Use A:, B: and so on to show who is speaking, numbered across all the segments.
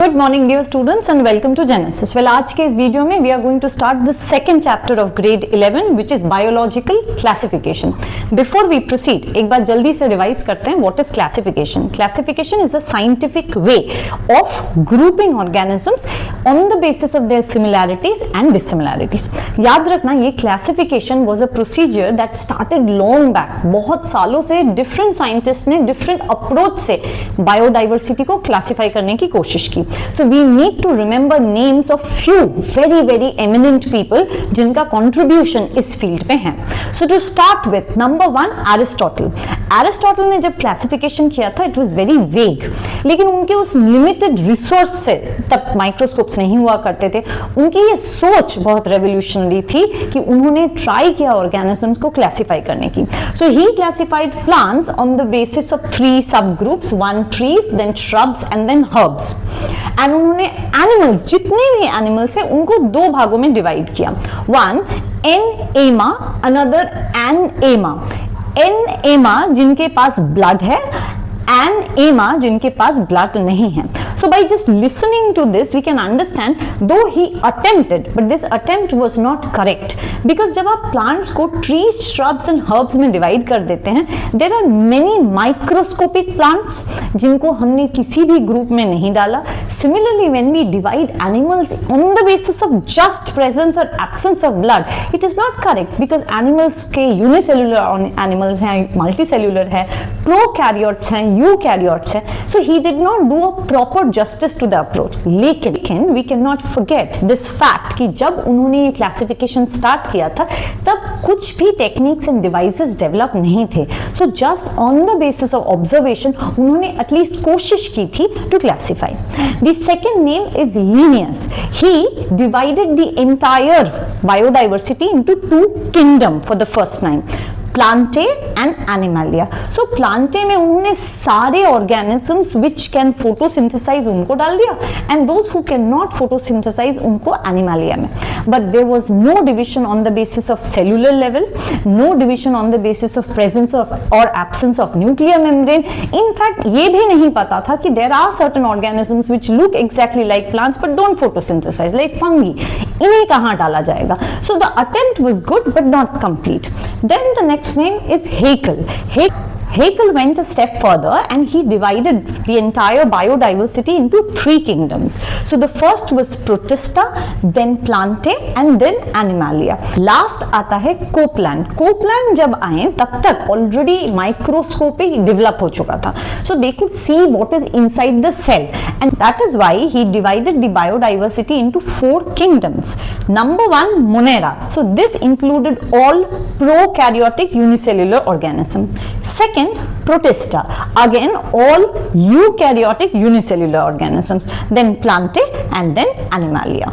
A: Good morning dear students and welcome to Genesis. Well, आज के इस वीडियो में we are going to start the second chapter of grade 11 which is biological classification. Before we proceed, एक बार जल्दी से revise करते हैं what is classification. Classification is a scientific way of grouping organisms on the basis of their similarities and dissimilarities. याद रखना, ये classification was a procedure that started long back. बहुत सालों से डिफरेंट साइंटिस्ट ने डिफरेंट अप्रोच से biodiversity को classify करने की कोशिश की। So we need to remember names of few very eminent people जिनका contribution इस field में है। So to start with, number one, Aristotle. Aristotle ने जब classification किया था, it was very vague. लेकिन उनके उस limited resource से, तब microscopes नहीं हुआ करते थे, उनकी ये सोच बहुत revolutionary थी कि उन्होंने try किया organisms को classify करने की। So he classified plants on the basis of three subgroups, one trees, then shrubs and then herbs. And उन्होंने एनिमल्स, जितने भी एनिमल्स हैं उनको दो भागों में डिवाइड किया। One enema, another enema. Enema जिनके पास ब्लड है, एनेमा जिनके पास ब्लड नहीं है। So by just listening to this we can understand, though he attempted, but this attempt was not correct, because जब आप plants को trees, shrubs and herbs में divide कर देते हैं, there are many microscopic plants जिनको हमने किसी भी group में नहीं डाला। Similarly, when we divide animals on the basis of just presence or absence of blood, it is not correct, because animals के unicellular animals हैं, multicellular है, prokaryotes हैं, eukaryotes हैं। So he did not do a proper justice to the approach. लेकिन we cannot forget this fact कि जब उन्होंने ये classification start किया था, तब कुछ भी techniques and devices develop नहीं थे। So just on the basis of observation उन्होंने at least कोशिश की थी to classify. The second name is Linnaeus. He divided the entire biodiversity into two kingdoms for the first time, Plantae and Animalia. So Plantae में उन्होंने सारे organisms which can photosynthesize उनको डाल दिया, and those who cannot photosynthesize उनको Animalia में। But there was no division on the basis of cellular level, no division on the basis of presence of or absence of nuclear membrane. In fact, ये भी नहीं पता था कि there are certain organisms which look exactly like plants but don't photosynthesize, like fungi. इन्हें कहाँ डाला जाएगा? So the attempt was good but not complete. Then the next name is Haeckel. Haeckel went a step further and he divided the entire biodiversity into three kingdoms. So the first was Protista, then Plantae and then Animalia. Last आता है Copeland. Copeland जब आए तब तक already microscopy develop हो चुका था. So they could see what is inside the cell, and that is why he divided the biodiversity into four kingdoms. Number one, Monera. So this included all prokaryotic unicellular organism. Second, Protista, again all eukaryotic unicellular organisms, then Plantae and then Animalia.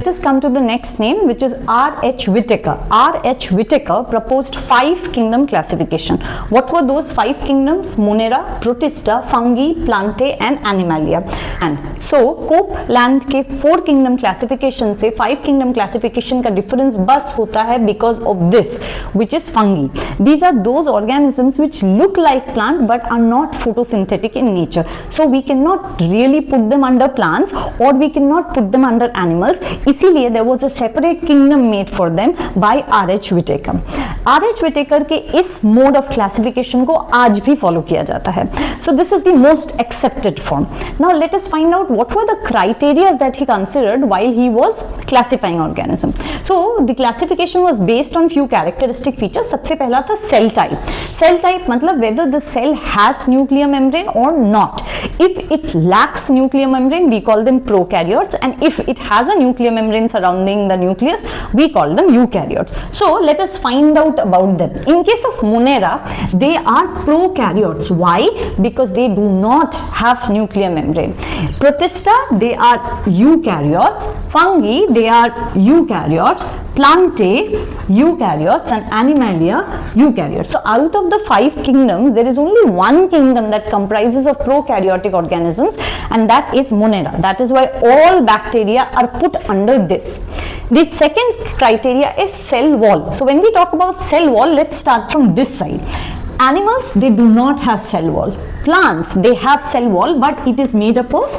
A: Let us come to the next name, which is R.H. Whittaker. R.H. Whittaker proposed 5 kingdom classification. What were those 5 kingdoms? Monera, Protista, Fungi, Plantae and Animalia. And so Copeland के 4 kingdom classification से 5 kingdom classification का difference बस होता है because of this, which is fungi. These are those organisms which look like plant but are not photosynthetic in nature. So we cannot really put them under plants or we cannot put them under animals. इसीलिए there was a separate kingdom made for them by R.H. Whittaker. R.H. Whittaker के इस mode of classification को आज भी follow किया जाता है. So this is the most accepted form. Now let us find out what were the criteria that he considered while he was classifying organism. So the classification was based on few characteristic features. सबसे पहला था cell type. Cell type मतलब whether the cell has nuclear membrane or not. If it lacks nuclear membrane, we call them prokaryotes, and if it has a nuclear membrane surrounding the nucleus, we call them eukaryotes. So let us find out about them. In case of Monera, they are prokaryotes. Why? Because they do not have nuclear membrane. Protista, they are eukaryotes. Fungi, they are eukaryotes. Plantae, eukaryotes, and Animalia, eukaryotes. So out of the 5 kingdoms, there is only one kingdom that comprises of prokaryotic organisms, and that is Monera. That is why all bacteria are put under this. The second criteria is cell wall. So when we talk about cell wall, let's start from this side. Animals, they do not have cell wall. Plants, they have cell wall, but it is made up of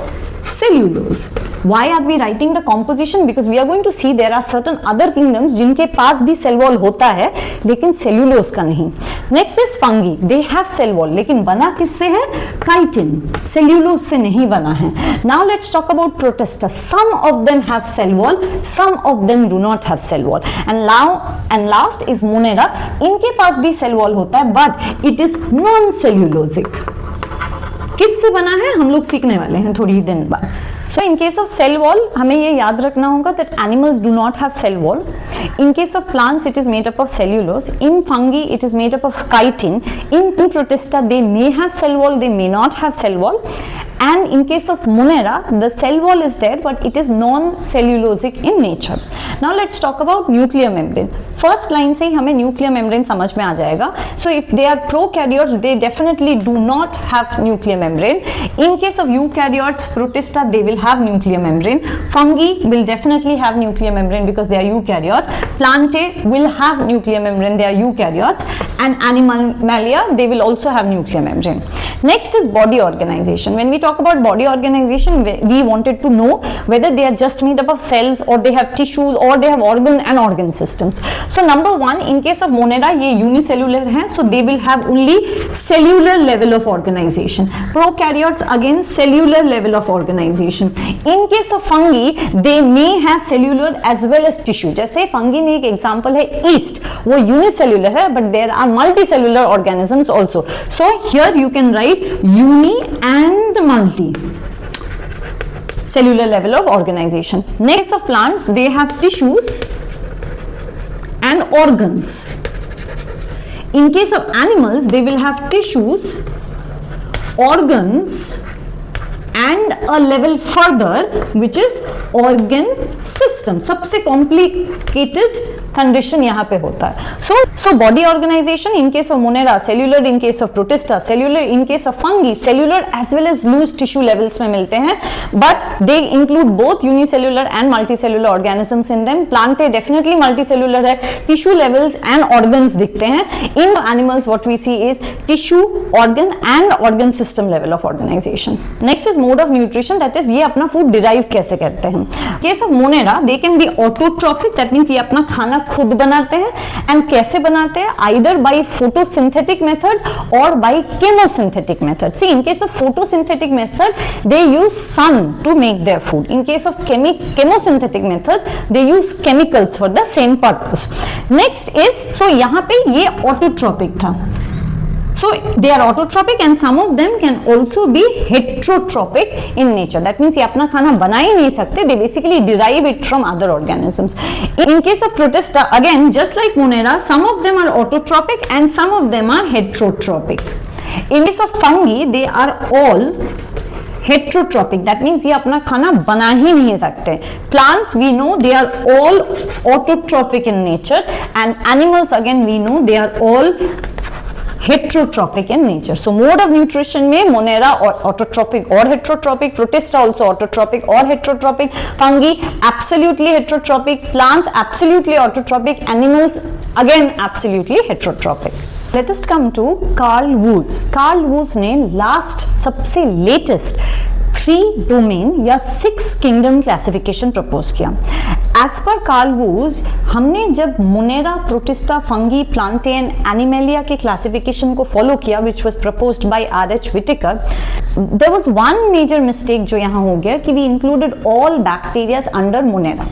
A: cellulose. Why are we writing the composition? Because we are going to see there are certain other kingdoms जिनके पास भी cell wall होता है लेकिन cellulose का नहीं. Next is fungi. They have cell wall लेकिन बना किससे है? Chitin. Cellulose से नहीं बना है. Now let's talk about protista. Some of them have cell wall, some of them do not have cell wall. And last is Monera. इनके पास भी cell wall होता है but it is non-cellulosic. किससे बना है हम लोग सीखने वाले हैं थोड़ी ही दिन बाद. So in case of cell wall हमें ये याद रखना होगा that animals do not have cell wall. In case of plants it is made up of cellulose. In fungi it is made up of chitin. In protista they may have cell wall, they may not have cell wall. And in case of Monera the cell wall is there but it is non-cellulosic in nature. Now let's talk about nuclear membrane. First line से ही हमें nuclear membrane समझ में आ जाएगा. So if they are prokaryotes they definitely do not have nuclear membrane. In case of eukaryotes, protista, they will have nuclear membrane. Fungi will definitely have nuclear membrane because they are eukaryotes. Plantae will have nuclear membrane, they are eukaryotes. And Animalia, they will also have nuclear membrane. Next is body organization. When we talk about body organization, we wanted to know whether they are just made up of cells or they have tissues or they have organ and organ systems. So number one, in case of Monera, ये unicellular है, so they will have only cellular level of organization. Prokaryotes again cellular level of organization. In case of fungi, they may have cellular as well as tissue. जैसे fungi में एक example है yeast, वो unicellular है, but there are multicellular organisms also. So here you can write uni and multi. Cellular level of organization. Next of plants, they have tissues and organs. In case of animals, they will have tissues, organs and a level further which is organ system. सबसे complicated condition यहाँ पे होता है. So body organization in case of Monera, cellular in case of protista, cellular in case of fungi, cellular as well as loose tissue levels में मिलते हैं, but they include both unicellular and multicellular organisms in them. Plantae definitely multicellular है, tissue levels and organs दिखते हैं. In animals what we see is tissue, organ and organ system level of organization. Next is mode of nutrition, that is ये अपना food derive कैसे करते हैं. Case of Monera, they can be autotrophic, that means ये अपना खाना खुद बनाते हैं. And कैसे बनाते हैं? Either by photosynthetic method or by chemosynthetic method. See, in case of photosynthetic method, they use sun to make their food. In case of chemosynthetic methods, they use chemicals for the same purpose. Next is, so यहाँ पे ये autotrophic था. So they are autotrophic and some of them can also be heterotropic in nature. That means ये अपना खाना बना ही नहीं सकते. They basically derive it from other organisms. In case of protista, again just like Monera, some of them are autotrophic and some of them are heterotropic. In case of fungi, they are all heterotropic. That means ये अपना खाना बना ही नहीं सकते. Plants, we know they are all autotrophic in nature, and animals again we know they are all heterotropic in nature. So mode of nutrition में Monera or autotrophic or heterotropic, protista also autotrophic or heterotropic, fungi absolutely heterotropic, plants absolutely autotrophic, animals again absolutely heterotropic. Let us come to Carl Woese. Carl Woese ने last सबसे latest 3 domain या 6 kingdom classification propose किया. As per Carl Woese, हमने जब Monera, Protista, Fungi, Plantae and Animalia के classification को follow किया which was proposed by R H. Whittaker, there was one major mistake जो यहाँ हो गया कि we included all bacterias under Monera.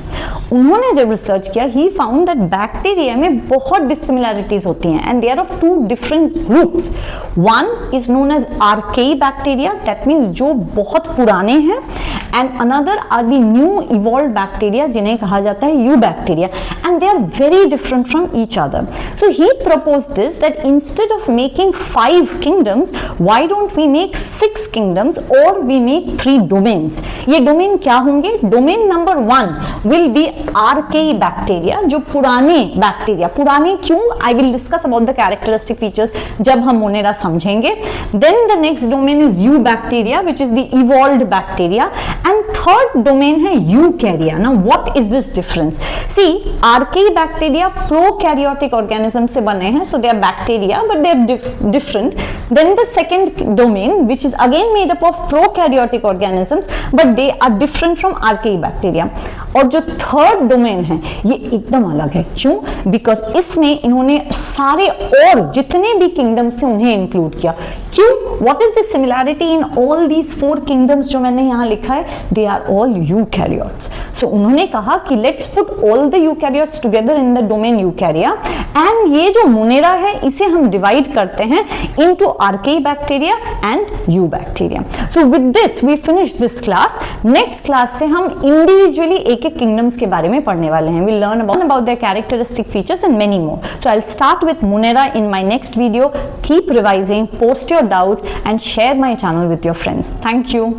A: उन्होंने जब रिसर्च किया, ही फाउंड दैट बैक्टीरिया में बहुत डिसिमिलैरिटीज होती हैं and they are of 2 different groups. One is known as archaea bacteria, that means जो बहुत पुराने हैं, and another are the new evolved bacteria जिन्हें कहा जाता है eubacteria, and they are very different from each other. So he proposed this that instead of making 5 kingdoms, why don't we make 6 kingdoms और we make 3 domains. ये domain क्या होंगे? Domain number 1 will be archaea bacteria, जो पुराने बैक्टीरिया. पुराने क्यों? I will discuss about the characteristic features जब हम मोनेरा समझेंगे. Then the next domain is eubacteria which is the evolved bacteria, and third domain है Eukarya. Now what is this difference? See archaea bacteria prokaryotic organism से बने हैं, so they are bacteria but they are different. Then the second domain which is again made up of prokaryotic organisms but they are different from archaebacteria. और जो third domain है ये एकदम अलग है. क्यों? बिकॉज इसमें इन्होंने सारे और जितने भी किंगडम्स थे उन्हें इंक्लूड किया. क्यों? What is the similarity in all these 4 kingdoms जो मैंने यहां लिखा है? They are all eukaryotes. So उन्होंने कहा कि let's put all the eukaryotes together in the domain Eukarya, and ये जो मोनेरा है इसे हम डिवाइड करते हैं into archaea bacteria and eubacteria. So with this we finish this class. Next class से हम इंडिविजुअली एक एक किंगडम्स के बारे में पढ़ने वाले हैं. We'll learn about their characteristic features and many more. So I'll start with Monera in my next video. Keep revising, post your doubts and share my channel with your friends. Thank you.